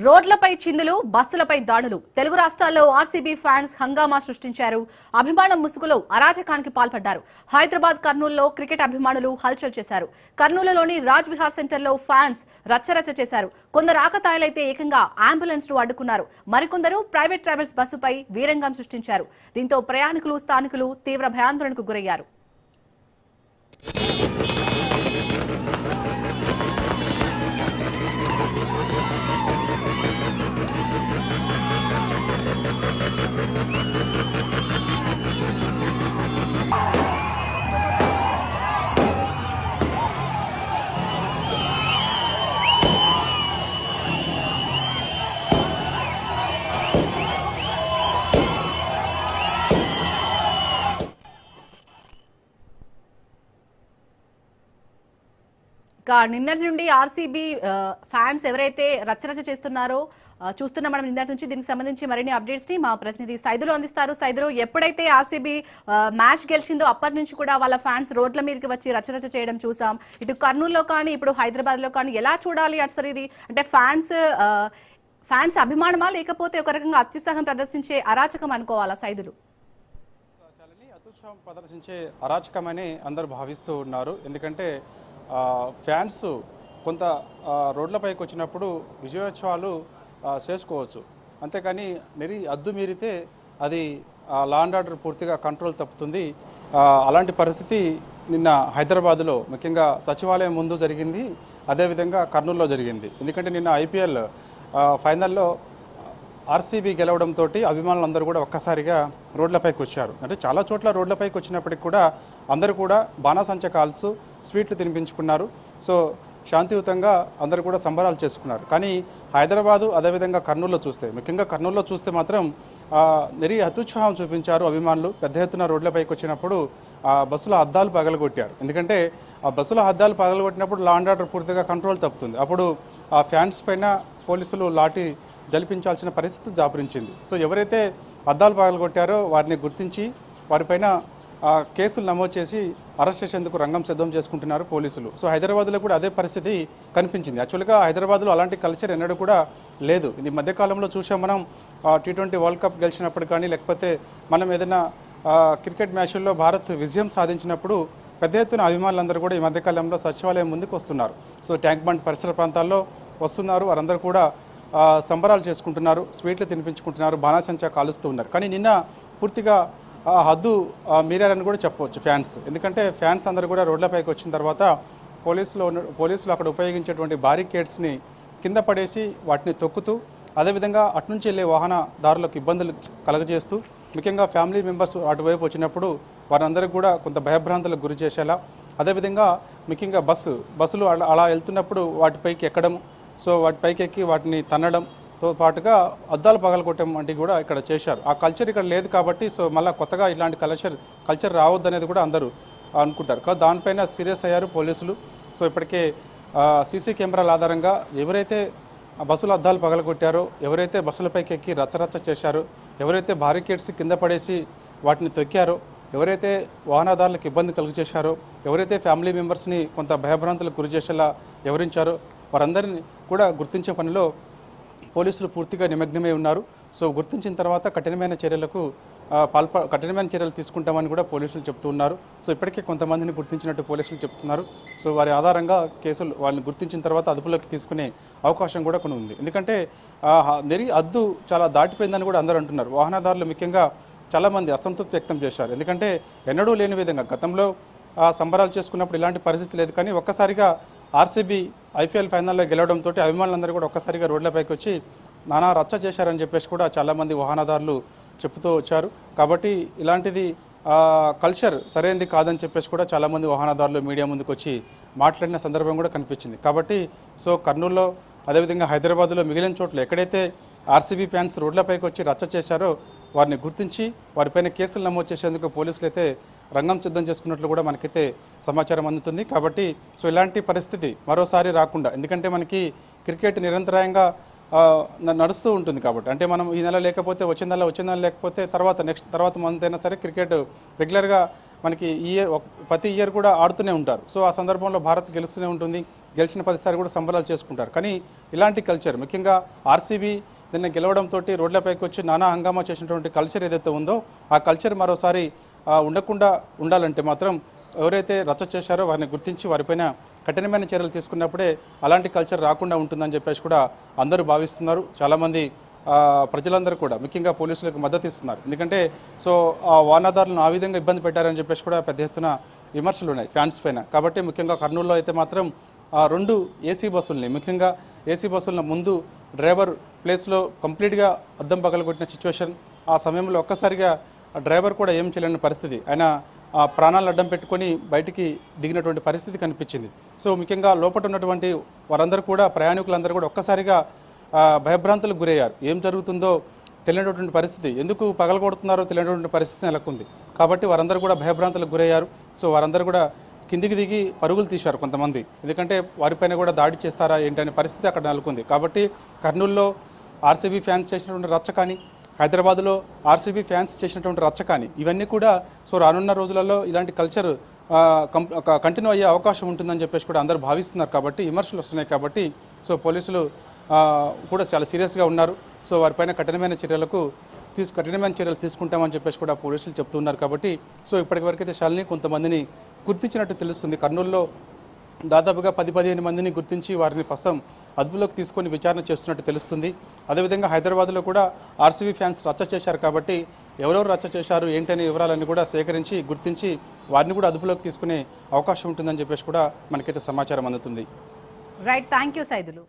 రోడ్లపై చిందులు, బస్సులపై దాడులు. తెలుగు రాష్ట్రాల్లో ఆర్సీబీ ఫ్యాన్స్ హంగామా సృష్టించారు. అభిమానం ముసుగులో అరాచకానికి పాల్పడ్డారు. హైదరాబాద్, కర్నూలులో క్రికెట్ అభిమానులు హల్చల్ చేశారు. కర్నూలులోని రాజ్ విహార్ సెంటర్లో ఫ్యాన్స్ రచ్చరచ్చ చేశారు. కొందరు ఆకతాయిలైతే ఏకంగా అంబులెన్స్ ను అడ్డుకున్నారు. మరికొందరు ప్రైవేట్ ట్రావెల్స్ బస్సుపై వీరంగం సృష్టించారు. దీంతో ప్రయాణికులు, స్థానికులు తీవ్ర భయాందోళనకు గురయ్యారు. నిన్నటి నుండి ఆర్సీబీ ఫ్యాన్స్ ఎవరైతే రచ్చరచ్చ చేస్తున్నారో చూస్తున్నాం మనం. నిన్నటి నుంచి దీనికి సంబంధించి మరిన్ని అప్డేట్స్ ని మా ప్రతినిధి సైదులు అందిస్తారు. సైదులు, ఎప్పుడైతే ఆర్సీబీ మ్యాచ్ గెలిచిందో అప్పటి నుంచి కూడా వాళ్ళ ఫ్యాన్స్ రోడ్ల మీదకి వచ్చి రచ్చరచ్చ చేయడం చూసాం. ఇటు కర్నూలులో కానీ ఇప్పుడు హైదరాబాద్ లో కానీ ఎలా చూడాలి అసలు ఇది? అంటే ఫ్యాన్స్ అభిమానమా, లేకపోతే ఒక రకంగా అత్యుత్సాహం ప్రదర్శించే అరాచకం అనుకోవాలా సైదులు? అత్యుత్సాహం ప్రదర్శించే అరాచకమని అందరూ భావిస్తూ ఉన్నారు. ఎందుకంటే ఫ్యాన్స్ కొంత రోడ్లపైకి వచ్చినప్పుడు విజయోత్సవాలు చేసుకోవచ్చు, అంతేకాని అద్దు మీరితే అది లా అండ్ ఆర్డర్ పూర్తిగా కంట్రోల్ తప్పుతుంది. అలాంటి పరిస్థితి నిన్న హైదరాబాద్లో ముఖ్యంగా సచివాలయం ముందు జరిగింది, అదేవిధంగా కర్నూలులో జరిగింది. ఎందుకంటే నిన్న ఐపీఎల్ ఫైనల్లో ఆర్సీబీ గెలవడంతో అభిమానులందరూ కూడా ఒక్కసారిగా రోడ్లపైకి వచ్చారు. అంటే చాలా చోట్ల రోడ్లపైకి వచ్చినప్పటికి కూడా అందరూ కూడా బాణాసంచ కాల్స్, స్వీట్లు తినిపించుకున్నారు. సో శాంతియుతంగా అందరూ కూడా సంబరాలు చేసుకున్నారు. కానీ హైదరాబాదు అదేవిధంగా కర్నూలులో చూస్తే, ముఖ్యంగా కర్నూలులో చూస్తే మాత్రం అత్యుత్సాహం చూపించారు అభిమానులు. పెద్ద ఎత్తున రోడ్లపైకి వచ్చినప్పుడు బస్సుల అద్దాలు పగలగొట్టారు. ఎందుకంటే ఆ బస్సుల అద్దాలు పగలగొట్టినప్పుడు లా అండ్ ఆర్డర్ పూర్తిగా కంట్రోల్ తప్పుతుంది. అప్పుడు ఆ ఫ్యాన్స్ పైన పోలీసులు లాఠీ జలిపించాల్సిన పరిస్థితి జాపరించింది. సో ఎవరైతే అద్దాలు పగలగొట్టారో వారిని గుర్తించి వారిపైన కేసులు నమోదు చేసి అరెస్ట్ చేసేందుకు రంగం సిద్ధం చేసుకుంటున్నారు పోలీసులు. సో హైదరాబాద్లో కూడా అదే పరిస్థితి కనిపించింది. యాక్చువల్గా హైదరాబాద్లో అలాంటి కల్చర్ ఎన్నడూ కూడా లేదు. ఇది మధ్యకాలంలో చూసాం మనం. T20 వరల్డ్ కప్ గెలిచినప్పుడు కానీ, లేకపోతే మనం ఏదైనా క్రికెట్ మ్యాచ్ల్లో భారత్ విజయం సాధించినప్పుడు పెద్ద ఎత్తున అభిమానులందరూ కూడా ఈ మధ్యకాలంలో సచివాలయం ముందుకు వస్తున్నారు. సో ట్యాంక్ బండ్ పరిసర ప్రాంతాల్లో వస్తున్నారు. వారందరూ కూడా సంబరాలు చేసుకుంటున్నారు, స్వీట్లు తినిపించుకుంటున్నారు, బాణాసంచా కాలుస్తూ ఉన్నారు. కానీ నిన్న పూర్తిగా హద్దు మీరారని కూడా చెప్పవచ్చు ఫ్యాన్స్. ఎందుకంటే ఫ్యాన్స్ అందరూ కూడా రోడ్లపైకి వచ్చిన తర్వాత పోలీసులు అక్కడ ఉపయోగించేటువంటి బారికేడ్స్ని కింద పడేసి వాటిని తొక్కుతూ, అదేవిధంగా అటునుంచి వెళ్ళే వాహనదారులకు ఇబ్బందులు కలగజేస్తూ, ముఖ్యంగా ఫ్యామిలీ మెంబర్స్ అటువైపు వచ్చినప్పుడు వారందరికీ కూడా కొంత భయభ్రాంతులకు గురి చేసేలా, అదేవిధంగా ముఖ్యంగా బస్సులు అలా వెళ్తున్నప్పుడు వాటిపైకి ఎక్కడం, సో వాటిపైకి ఎక్కి వాటిని తన్నడంతో పాటుగా అద్దాలు పగలగొట్టడం వంటివి కూడా ఇక్కడ చేశారు. ఆ కల్చర్ ఇక్కడ లేదు కాబట్టి సో మళ్ళీ కొత్తగా ఇలాంటి కల్చర్ రావద్దనేది కూడా అందరూ అనుకుంటారు. కానీ దానిపైన సీరియస్ అయ్యారు పోలీసులు. సో ఇప్పటికే సీసీ కెమెరాల ఆధారంగా ఎవరైతే బస్సుల అద్దాలు పగలగొట్టారో, ఎవరైతే బస్సులపైకి ఎక్కి రచ్చరచ్చ చేశారో, ఎవరైతే బారికేడ్స్ కింద పడేసి వాటిని తొక్కారో, ఎవరైతే వాహనదారులకు ఇబ్బంది కలుగజేశారో, ఎవరైతే ఫ్యామిలీ మెంబర్స్ని కొంత భయభ్రాంతులకు గురి చేసేలా వివరించారో వారందరినీ కూడా గుర్తించే పనిలో పోలీసులు పూర్తిగా నిమగ్నమై ఉన్నారు. సో గుర్తించిన తర్వాత కఠినమైన చర్యలు తీసుకుంటామని కూడా పోలీసులు చెప్తూ ఉన్నారు. సో ఇప్పటికే కొంతమందిని గుర్తించినట్టు పోలీసులు చెప్తున్నారు. సో వారి ఆధారంగా కేసులు వాళ్ళని గుర్తించిన తర్వాత అదుపులోకి తీసుకునే అవకాశం కూడా కొన్ని ఉంది. ఎందుకంటే అద్దు చాలా దాటిపోయిందని కూడా అందరూ అంటున్నారు. వాహనదారులు ముఖ్యంగా చాలామంది అసంతృప్తి వ్యక్తం చేశారు. ఎందుకంటే ఎన్నడూ లేని విధంగా గతంలో సంబరాలు చేసుకున్నప్పుడు ఇలాంటి పరిస్థితి లేదు. కానీ ఒక్కసారిగా ఆర్సీబీ ఐపీఎల్ ఫైనల్లో గెలవడంతో అభిమానులందరూ కూడా ఒక్కసారిగా రోడ్లపైకి వచ్చి నానా రచ్చ చేశారని చెప్పేసి కూడా చాలామంది వాహనదారులు చెప్తూ వచ్చారు. కాబట్టి ఇలాంటిది కల్చర్ సరైనది కాదని చెప్పేసి కూడా చాలామంది వాహనదారులు మీడియా ముందుకు వచ్చి మాట్లాడిన సందర్భం కూడా కనిపించింది. కాబట్టి సో కర్నూలులో, అదేవిధంగా హైదరాబాద్లో మిగిలిన చోట్ల ఎక్కడైతే ఆర్సీబీ ఫ్యాన్స్ రోడ్లపైకి వచ్చి రచ్చ చేశారో వారిని గుర్తించి వారిపైన కేసులు నమోదు చేసేందుకు పోలీసులు అయితే రంగం సిద్ధం చేసుకున్నట్లు కూడా మనకైతే సమాచారం అందుతుంది. కాబట్టి సో ఇలాంటి పరిస్థితి మరోసారి రాకుండా, ఎందుకంటే మనకి క్రికెట్ నిరంతరాయంగా నడుస్తూ ఉంటుంది కాబట్టి, అంటే మనం ఈ నెల లేకపోతే వచ్చే నెల లేకపోతే తర్వాత మంత్ అయినా సరే క్రికెట్ రెగ్యులర్గా మనకి ప్రతి ఇయర్ కూడా ఆడుతూనే ఉంటారు. సో ఆ సందర్భంలో భారత్ గెలుస్తూనే ఉంటుంది, గెలిచిన 10 సారి కూడా సంబరాలు చేసుకుంటారు. కానీ ఇలాంటి కల్చర్ ముఖ్యంగా ఆర్సీబీ నిన్న గెలవడంతో రోడ్లపైకి వచ్చి నానా హంగామా చేసినటువంటి కల్చర్ ఏదైతే ఉందో ఆ కల్చర్ మరోసారి ఉండకుండా ఉండాలంటే మాత్రం ఎవరైతే రచ్చ చేశారో వారిని గుర్తించి వారిపైన కఠినమైన చర్యలు తీసుకున్నప్పుడే అలాంటి కల్చర్ రాకుండా ఉంటుందని చెప్పేసి కూడా అందరూ భావిస్తున్నారు. చాలామంది ప్రజలందరూ కూడా ముఖ్యంగా పోలీసులకు మద్దతు ఇస్తున్నారు. ఎందుకంటే సో ఆ వాహనదారులను ఆ విధంగా ఇబ్బంది పెట్టారని చెప్పేసి కూడా పెద్ద ఎత్తున విమర్శలు ఉన్నాయి ఫ్యాన్స్ పైన. కాబట్టి ముఖ్యంగా కర్నూలులో అయితే మాత్రం 2 ఏసీ బస్సుల్ని ముఖ్యంగా ఏసీ బస్సుల ముందు డ్రైవర్ ప్లేస్లో కంప్లీట్గా అద్దం పగలగొట్టిన సిచ్యువేషన్. ఆ సమయంలో ఒక్కసారిగా డ్రైవర్ కూడా ఏం చేయలేని పరిస్థితి, ఆయన ప్రాణాలను అడ్డం పెట్టుకొని బయటికి దిగినటువంటి పరిస్థితి కనిపించింది. సో ముఖ్యంగా లోపల ఉన్నటువంటి వారందరూ కూడా ప్రయాణికులందరూ కూడా ఒక్కసారిగా భయభ్రాంతులకు గురయ్యారు. ఏం జరుగుతుందో తెలియనటువంటి పరిస్థితి, ఎందుకు పగలగొడుతున్నారో తెలియనటువంటి పరిస్థితి నెలకొంది. కాబట్టి వారందరూ కూడా భయభ్రాంతులకు గురయ్యారు. సో వారందరూ కూడా కిందికి దిగి పరుగులు తీశారు కొంతమంది, ఎందుకంటే వారిపైన కూడా దాడి చేస్తారా ఏంటనే పరిస్థితి అక్కడ నెలకొంది. కాబట్టి కర్నూలులో ఆర్సీబీ ఫ్యాన్స్ చేసినటువంటి రచ్చ కానీ, హైదరాబాద్లో ఆర్సీబీ ఫ్యాన్స్ చేసినటువంటి రచ్చ కానీ ఇవన్నీ కూడా సో రానున్న రోజులలో ఇలాంటి కల్చర్ కంటిన్యూ అయ్యే అవకాశం ఉంటుందని చెప్పేసి కూడా అందరూ భావిస్తున్నారు. కాబట్టి విమర్శలు వస్తున్నాయి. కాబట్టి సో పోలీసులు కూడా చాలా సీరియస్గా ఉన్నారు. సో వారిపైన కఠినమైన చర్యలు తీసుకుంటామని చెప్పేసి కూడా పోలీసులు చెప్తున్నారు. కాబట్టి సో ఇప్పటివరకైతే శాలిని కొంతమందిని గుర్తించినట్టు తెలుస్తుంది. కర్నూలులో దాదాపుగా 10-15 మందిని గుర్తించి వారిని ప్రస్తుతం అదుపులోకి తీసుకొని విచారణ చేస్తున్నట్టు తెలుస్తుంది. అదేవిధంగా హైదరాబాద్లో కూడా ఆర్సీబీ ఫ్యాన్స్ రచ్చ చేశారు. కాబట్టి ఎవరెవరు రచ్చ చేశారు ఏంటనే వివరాలన్నీ కూడా సేకరించి గుర్తించి వారిని కూడా అదుపులోకి తీసుకునే అవకాశం ఉంటుందని చెప్పేసి కూడా మనకైతే సమాచారం అందుతుంది. Right, thank you Saidulu.